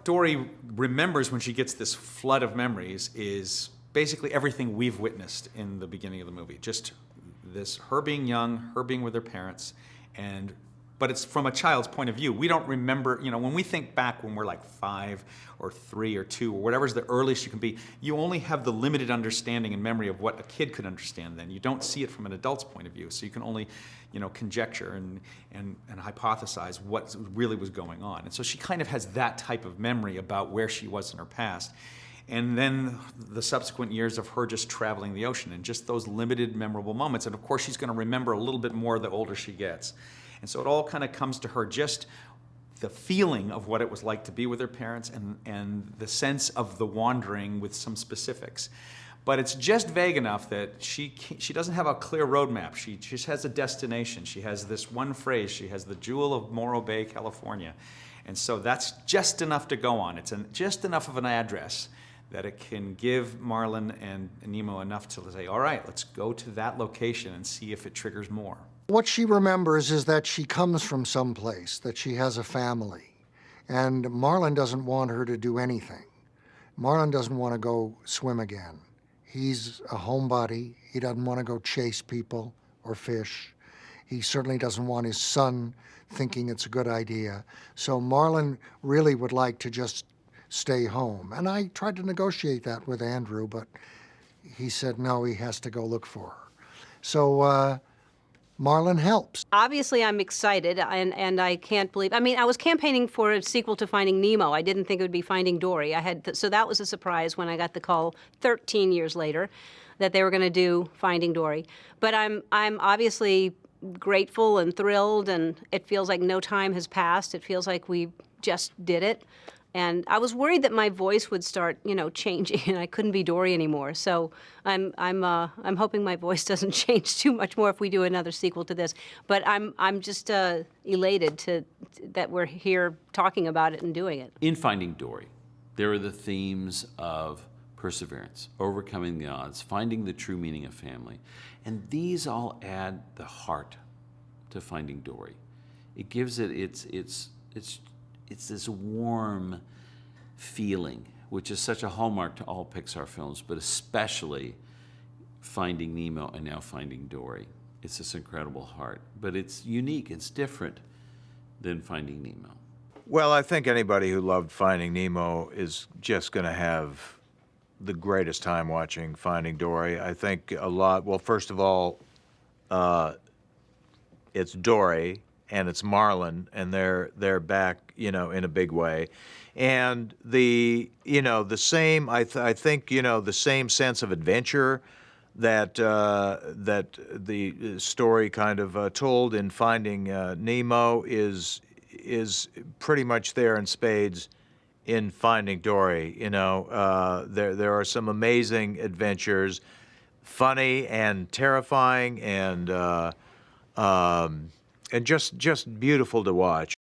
Dory remembers when she gets this flood of memories is basically everything we've witnessed in the beginning of the movie. Just this, her being young, her being with her parents, but it's from a child's point of view. We don't remember, when we think back when we're like 5 or 3 or 2 or whatever's the earliest you can be, you only have the limited understanding and memory of what a kid could understand then. You don't see it from an adult's point of view, so you can only, conjecture and hypothesize what really was going on. And so she kind of has that type of memory about where she was in her past. And then the subsequent years of her just traveling the ocean and just those limited memorable moments. And of course she's going to remember a little bit more the older she gets. And so it all kind of comes to her, just the feeling of what it was like to be with her parents and the sense of the wandering with some specifics. But it's just vague enough that she doesn't have a clear roadmap. She just has a destination. She has this one phrase. She has the jewel of Morro Bay, California. And so that's just enough to go on. It's just enough of an address that it can give Marlin and Nemo enough to say, all right, let's go to that location and see if it triggers more. What she remembers is that she comes from someplace, that she has a family, and Marlin doesn't want her to do anything. Marlin doesn't want to go swim again. He's a homebody. He doesn't want to go chase people or fish. He certainly doesn't want his son thinking it's a good idea. So Marlin really would like to just stay home. And I tried to negotiate that with Andrew, but he said no, he has to go look for her. So Marlin helps. Obviously, I'm excited, and I can't believe... I was campaigning for a sequel to Finding Nemo. I didn't think it would be Finding Dory. So that was a surprise when I got the call 13 years later that they were going to do Finding Dory. But I'm obviously grateful and thrilled, and it feels like no time has passed. It feels like we just did it. And I was worried that my voice would start, changing, and I couldn't be Dory anymore. So I'm hoping my voice doesn't change too much more if we do another sequel to this. But I'm just elated that we're here talking about it and doing it. In Finding Dory, there are the themes of perseverance, overcoming the odds, finding the true meaning of family, and these all add the heart to Finding Dory. It gives it it's this warm feeling, which is such a hallmark to all Pixar films, but especially Finding Nemo and now Finding Dory. It's this incredible heart, but it's unique, it's different than Finding Nemo. Well, I think anybody who loved Finding Nemo is just going to have the greatest time watching Finding Dory. I think well, first of all, it's Dory, and it's Marlin, and they're back, in a big way, and the same I think the same sense of adventure that the story kind of told in Finding Nemo is pretty much there in spades in Finding Dory. There are some amazing adventures, funny and terrifying and just beautiful to watch.